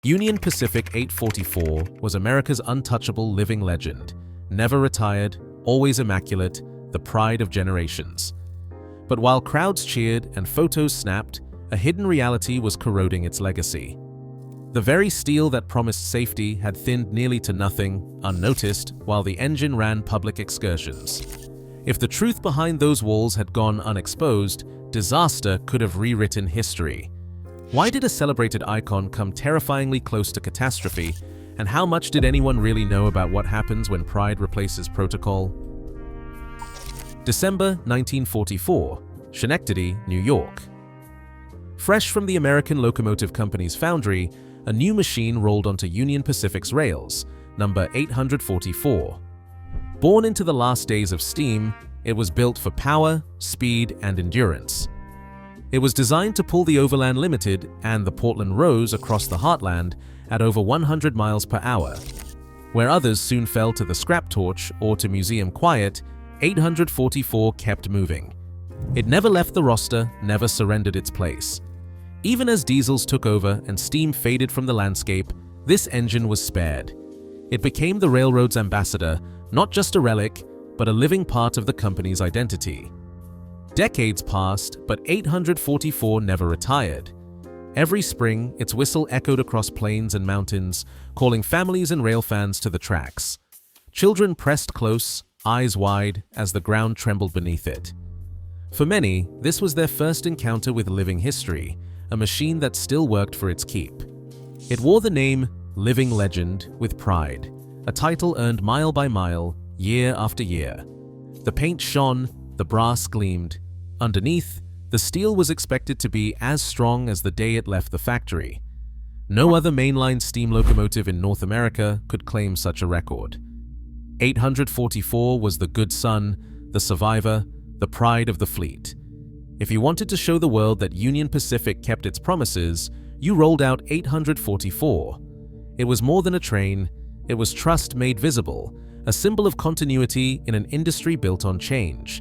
Union Pacific 844 was America's untouchable living legend, never retired, always immaculate, the pride of generations. But while crowds cheered and photos snapped, a hidden reality was corroding its legacy. The very steel that promised safety had thinned nearly to nothing, unnoticed, while the engine ran public excursions. If the truth behind those walls had gone unexposed, disaster could have rewritten history. Why did a celebrated icon come terrifyingly close to catastrophe, and how much did anyone really know about what happens when pride replaces protocol? December 1944, Schenectady, New York. Fresh from the American Locomotive Company's foundry, a new machine rolled onto Union Pacific's rails, number 844. Born into the last days of steam, it was built for power, speed, and endurance. It was designed to pull the Overland Limited and the Portland Rose across the heartland at over 100 miles per hour. Where others soon fell to the scrap torch or to museum quiet, 844 kept moving. It never left the roster, never surrendered its place. Even as diesels took over and steam faded from the landscape, this engine was spared. It became the railroad's ambassador, not just a relic, but a living part of the company's identity. Decades passed, but 844 never retired. Every spring, its whistle echoed across plains and mountains, calling families and rail fans to the tracks. Children pressed close, eyes wide, as the ground trembled beneath it. For many, this was their first encounter with living history, a machine that still worked for its keep. It wore the name Living Legend with pride, a title earned mile by mile, year after year. The paint shone, the brass gleamed. Underneath, the steel was expected to be as strong as the day it left the factory. No other mainline steam locomotive in North America could claim such a record. 844 was the good son, the survivor, the pride of the fleet. If you wanted to show the world that Union Pacific kept its promises, you rolled out 844. It was more than a train, it was trust made visible, a symbol of continuity in an industry built on change.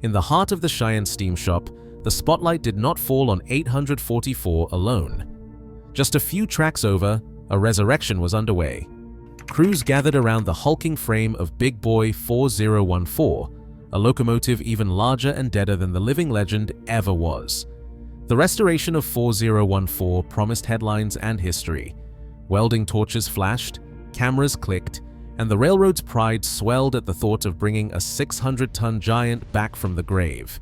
In the heart of the Cheyenne Steam Shop, the spotlight did not fall on 844 alone. Just a few tracks over, a resurrection was underway. Crews gathered around the hulking frame of Big Boy 4014, a locomotive even larger and deader than the living legend ever was. The restoration of 4014 promised headlines and history. Welding torches flashed, cameras clicked, and the railroad's pride swelled at the thought of bringing a 600-ton giant back from the grave.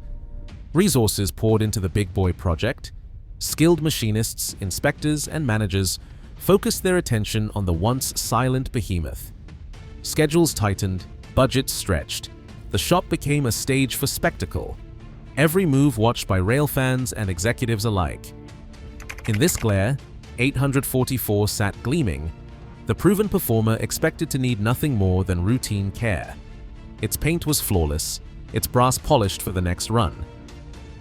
Resources poured into the Big Boy project. Skilled machinists, inspectors, and managers focused their attention on the once silent behemoth. Schedules tightened, budgets stretched. The shop became a stage for spectacle, every move watched by rail fans and executives alike. In this glare, 844 sat gleaming, the proven performer expected to need nothing more than routine care. Its paint was flawless, its brass polished for the next run.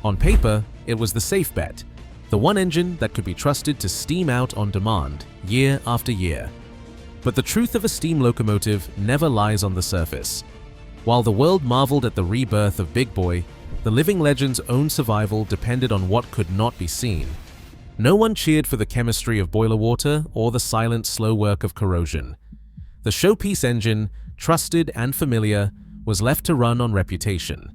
On paper, it was the safe bet, the one engine that could be trusted to steam out on demand, year after year. But the truth of a steam locomotive never lies on the surface. While the world marveled at the rebirth of Big Boy, the living legend's own survival depended on what could not be seen. No one cheered for the chemistry of boiler water or the silent, slow work of corrosion. The showpiece engine, trusted and familiar, was left to run on reputation.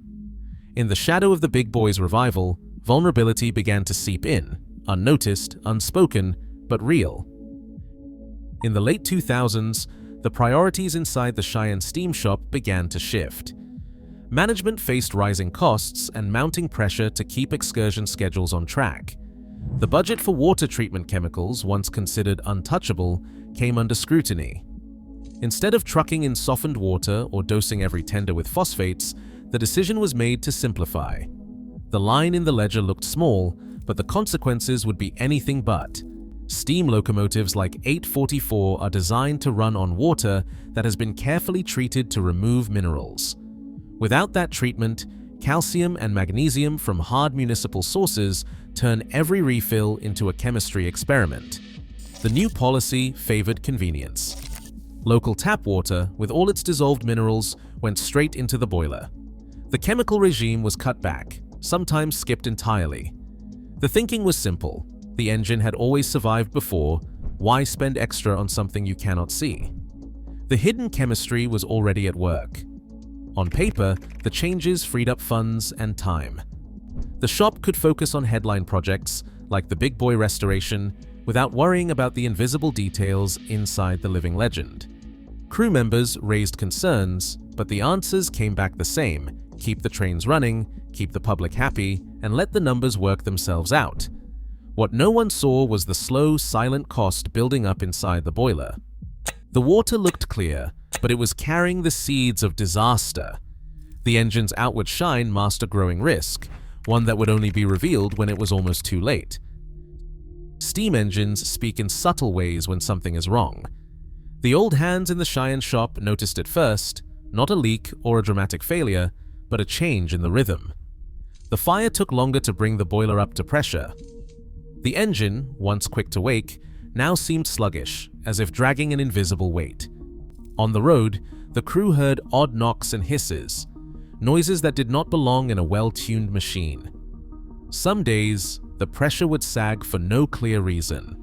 In the shadow of the Big Boy's revival, vulnerability began to seep in, unnoticed, unspoken, but real. In the late 2000s, the priorities inside the Cheyenne Steam Shop began to shift. Management faced rising costs and mounting pressure to keep excursion schedules on track. The budget for water treatment chemicals, once considered untouchable, came under scrutiny. Instead of trucking in softened water or dosing every tender with phosphates, the decision was made to simplify. The line in the ledger looked small, but the consequences would be anything but. Steam locomotives like 844 are designed to run on water that has been carefully treated to remove minerals. Without that treatment, calcium and magnesium from hard municipal sources turn every refill into a chemistry experiment. The new policy favored convenience. Local tap water, with all its dissolved minerals, went straight into the boiler. The chemical regime was cut back, sometimes skipped entirely. The thinking was simple. The engine had always survived before. Why spend extra on something you cannot see? The hidden chemistry was already at work. On paper, the changes freed up funds and time. The shop could focus on headline projects like the big boy restoration without worrying about the invisible details inside the living legend. Crew members raised concerns, but the answers came back the same: keep the trains running, keep the public happy, and let the numbers work themselves out. What no one saw was the slow, silent cost building up inside the boiler. The water looked clear, but it was carrying the seeds of disaster. The engine's outward shine masked a growing risk, one that would only be revealed when it was almost too late. Steam engines speak in subtle ways when something is wrong. The old hands in the Cheyenne shop noticed it first, not a leak or a dramatic failure, but a change in the rhythm. The fire took longer to bring the boiler up to pressure. The engine, once quick to wake, now seemed sluggish, as if dragging an invisible weight. On the road, the crew heard odd knocks and hisses, noises that did not belong in a well-tuned machine. Some days, the pressure would sag for no clear reason.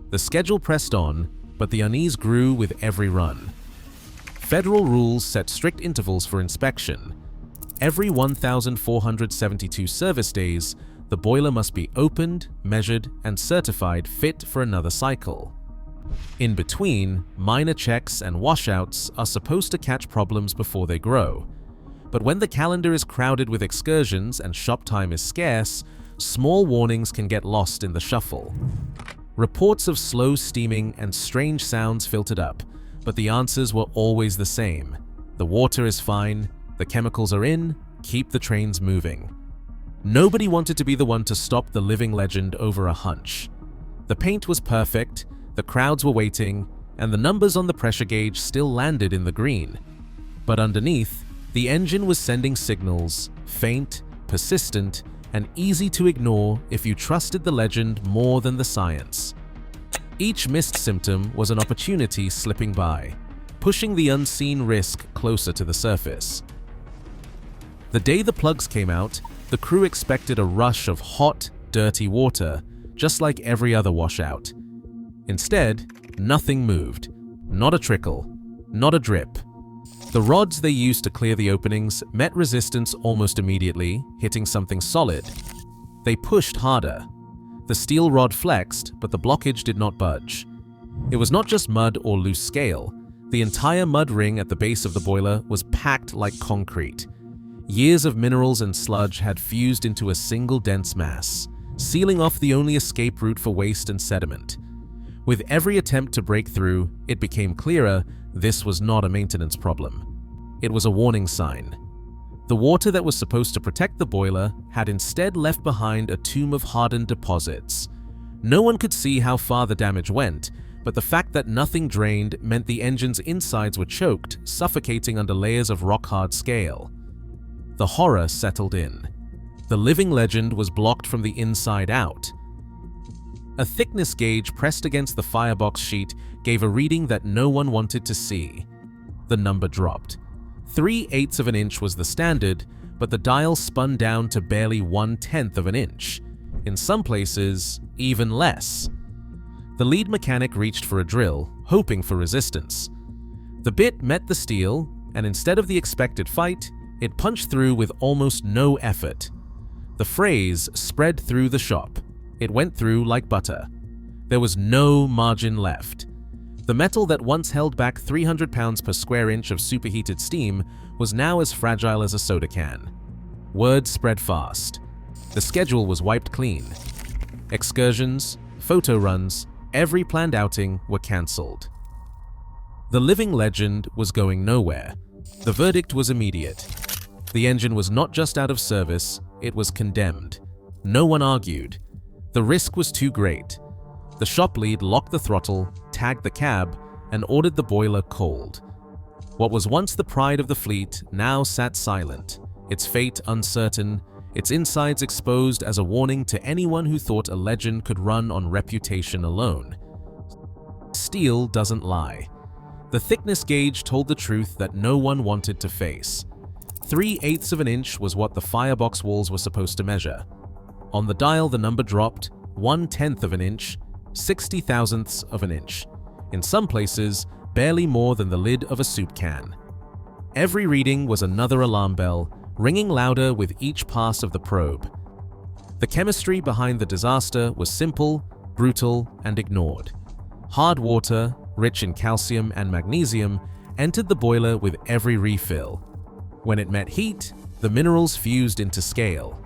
The schedule pressed on, but the unease grew with every run. Federal rules set strict intervals for inspection. Every 1,472 service days, the boiler must be opened, measured, and certified fit for another cycle. In between, minor checks and washouts are supposed to catch problems before they grow. But when the calendar is crowded with excursions and shop time is scarce, small warnings can get lost in the shuffle. Reports of slow steaming and strange sounds filtered up, but the answers were always the same. The water is fine, the chemicals are in, keep the trains moving. Nobody wanted to be the one to stop the living legend over a hunch. The paint was perfect, the crowds were waiting, and the numbers on the pressure gauge still landed in the green. But underneath, the engine was sending signals, faint, persistent, and easy to ignore if you trusted the legend more than the science. Each missed symptom was an opportunity slipping by, pushing the unseen risk closer to the surface. The day the plugs came out, the crew expected a rush of hot, dirty water, just like every other washout. Instead, nothing moved. Not a trickle, not a drip. The rods they used to clear the openings met resistance almost immediately, hitting something solid. They pushed harder. The steel rod flexed, but the blockage did not budge. It was not just mud or loose scale. The entire mud ring at the base of the boiler was packed like concrete. Years of minerals and sludge had fused into a single dense mass, sealing off the only escape route for waste and sediment. With every attempt to break through, it became clearer this was not a maintenance problem. It was a warning sign. The water that was supposed to protect the boiler had instead left behind a tomb of hardened deposits. No one could see how far the damage went, but the fact that nothing drained meant the engine's insides were choked, suffocating under layers of rock-hard scale. The horror settled in. The living legend was blocked from the inside out. A thickness gauge pressed against the firebox sheet gave a reading that no one wanted to see. The number dropped. 3/8 of an inch was the standard, but the dial spun down to barely 1/10 of an inch. In some places, even less. The lead mechanic reached for a drill, hoping for resistance. The bit met the steel, and instead of the expected fight, it punched through with almost no effort. The phrase spread through the shop. It went through like butter. There was no margin left. The metal that once held back 300 pounds per square inch of superheated steam was now as fragile as a soda can. Word spread fast. The schedule was wiped clean. Excursions, photo runs, every planned outing were cancelled. The living legend was going nowhere. The verdict was immediate. The engine was not just out of service, it was condemned. No one argued. The risk was too great. The shop lead locked the throttle, tagged the cab, and ordered the boiler cold. What was once the pride of the fleet now sat silent, its fate uncertain, its insides exposed as a warning to anyone who thought a legend could run on reputation alone. Steel doesn't lie. The thickness gauge told the truth that no one wanted to face. 3/8 of an inch was what the firebox walls were supposed to measure. On the dial, the number dropped, 1/10 of an inch, 60 thousandths of an inch. In some places, barely more than the lid of a soup can. Every reading was another alarm bell, ringing louder with each pass of the probe. The chemistry behind the disaster was simple, brutal, and ignored. Hard water, rich in calcium and magnesium, entered the boiler with every refill. When it met heat, the minerals fused into scale.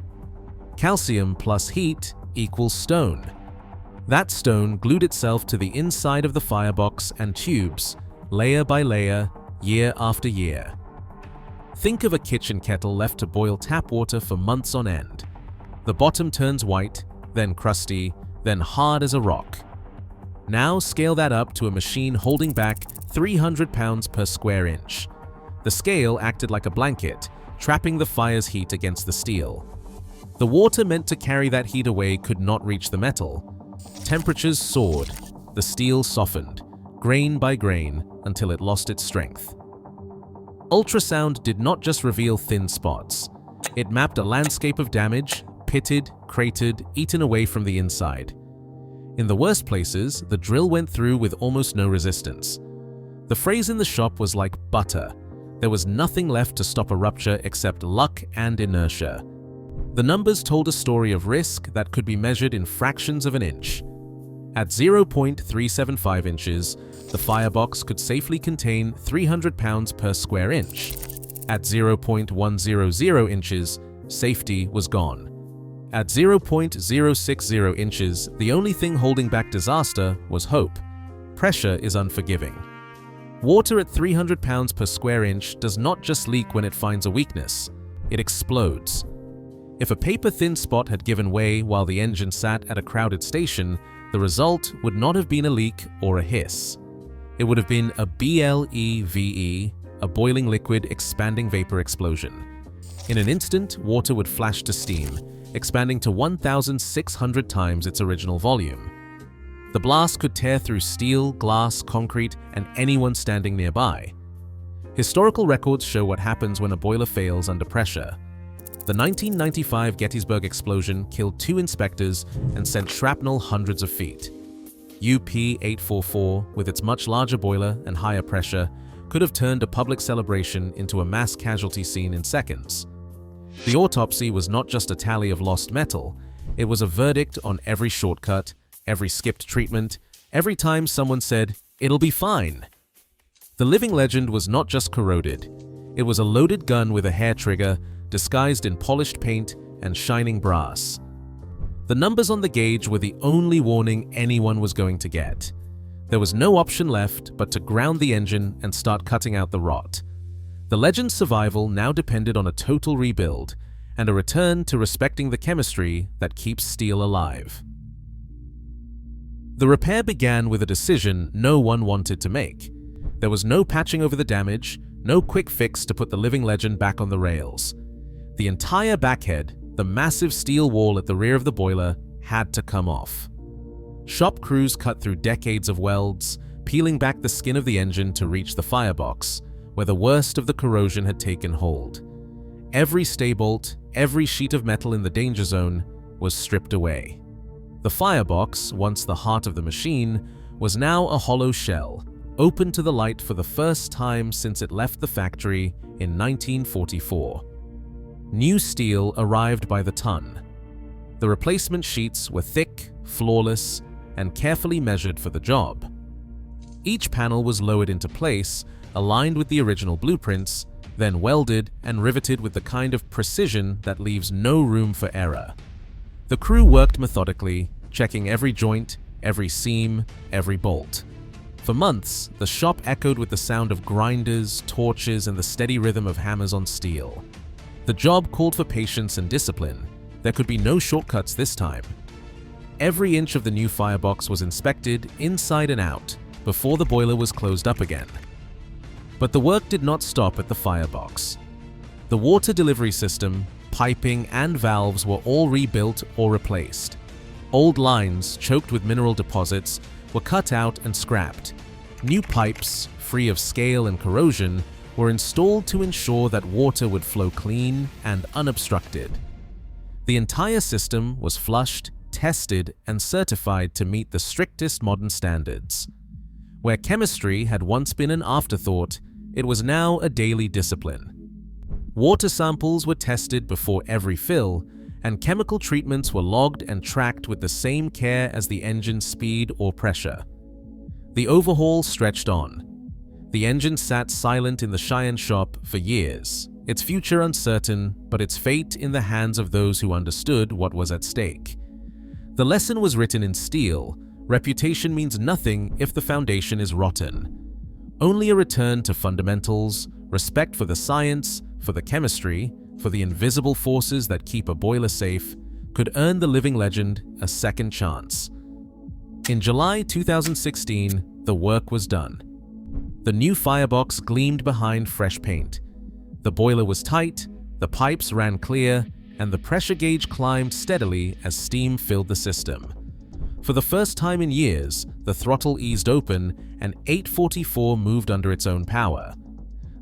Calcium plus heat equals stone. That stone glued itself to the inside of the firebox and tubes, layer by layer, year after year. Think of a kitchen kettle left to boil tap water for months on end. The bottom turns white, then crusty, then hard as a rock. Now scale that up to a machine holding back 300 pounds per square inch. The scale acted like a blanket, trapping the fire's heat against the steel. The water meant to carry that heat away could not reach the metal. Temperatures soared, the steel softened, grain by grain, until it lost its strength. Ultrasound did not just reveal thin spots. It mapped a landscape of damage, pitted, cratered, eaten away from the inside. In the worst places, the drill went through with almost no resistance. The phrase in the shop was like butter. There was nothing left to stop a rupture except luck and inertia. The numbers told a story of risk that could be measured in fractions of an inch. At 0.375 inches, the firebox could safely contain 300 pounds per square inch. At 0.100 inches, safety was gone. At 0.060 inches, the only thing holding back disaster was hope. Pressure is unforgiving. Water at 300 pounds per square inch does not just leak when it finds a weakness, it explodes. If a paper-thin spot had given way while the engine sat at a crowded station, the result would not have been a leak or a hiss. It would have been a BLEVE, a boiling liquid expanding vapor explosion. In an instant, water would flash to steam, expanding to 1,600 times its original volume. The blast could tear through steel, glass, concrete, and anyone standing nearby. Historical records show what happens when a boiler fails under pressure. The 1995 Gettysburg explosion killed 2 inspectors and sent shrapnel hundreds of feet. UP-844, with its much larger boiler and higher pressure, could have turned a public celebration into a mass casualty scene in seconds. The autopsy was not just a tally of lost metal, it was a verdict on every shortcut, every skipped treatment, every time someone said, "It'll be fine." The living legend was not just corroded. It was a loaded gun with a hair trigger, disguised in polished paint and shining brass. The numbers on the gauge were the only warning anyone was going to get. There was no option left but to ground the engine and start cutting out the rot. The legend's survival now depended on a total rebuild and a return to respecting the chemistry that keeps steel alive. The repair began with a decision no one wanted to make. There was no patching over the damage, no quick fix to put the living legend back on the rails. The entire backhead, the massive steel wall at the rear of the boiler, had to come off. Shop crews cut through decades of welds, peeling back the skin of the engine to reach the firebox, where the worst of the corrosion had taken hold. Every stay bolt, every sheet of metal in the danger zone was stripped away. The firebox, once the heart of the machine, was now a hollow shell, open to the light for the first time since it left the factory in 1944. New steel arrived by the ton. The replacement sheets were thick, flawless, and carefully measured for the job. Each panel was lowered into place, aligned with the original blueprints, then welded and riveted with the kind of precision that leaves no room for error. The crew worked methodically, checking every joint, every seam, every bolt. For months, the shop echoed with the sound of grinders, torches, and the steady rhythm of hammers on steel. The job called for patience and discipline. There could be no shortcuts this time. Every inch of the new firebox was inspected inside and out before the boiler was closed up again. But the work did not stop at the firebox. The water delivery system, piping, and valves were all rebuilt or replaced. Old lines, choked with mineral deposits, were cut out and scrapped. New pipes, free of scale and corrosion, were installed to ensure that water would flow clean and unobstructed. The entire system was flushed, tested and certified to meet the strictest modern standards. Where chemistry had once been an afterthought, it was now a daily discipline. Water samples were tested before every fill, and chemical treatments were logged and tracked with the same care as the engine's speed or pressure. The overhaul stretched on. The engine sat silent in the Cheyenne shop for years, its future uncertain, but its fate in the hands of those who understood what was at stake. The lesson was written in steel: reputation means nothing if the foundation is rotten. Only a return to fundamentals, respect for the science, for the chemistry, for the invisible forces that keep a boiler safe, could earn the living legend a second chance. In July 2016, the work was done. The new firebox gleamed behind fresh paint. The boiler was tight, the pipes ran clear, and the pressure gauge climbed steadily as steam filled the system. For the first time in years, the throttle eased open and 844 moved under its own power.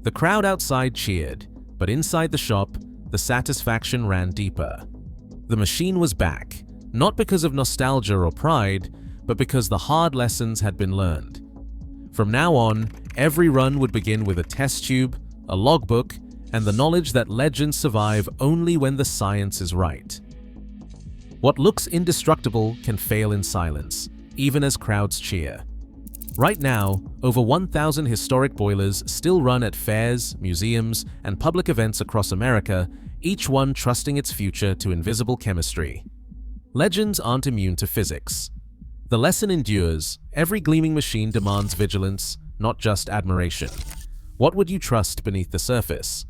The crowd outside cheered, but inside the shop, the satisfaction ran deeper. The machine was back, not because of nostalgia or pride, but because the hard lessons had been learned. From now on, every run would begin with a test tube, a logbook, and the knowledge that legends survive only when the science is right. What looks indestructible can fail in silence, even as crowds cheer. Right now, over 1,000 historic boilers still run at fairs, museums, and public events across America, each one trusting its future to invisible chemistry. Legends aren't immune to physics. The lesson endures: every gleaming machine demands vigilance, not just admiration. What would you trust beneath the surface?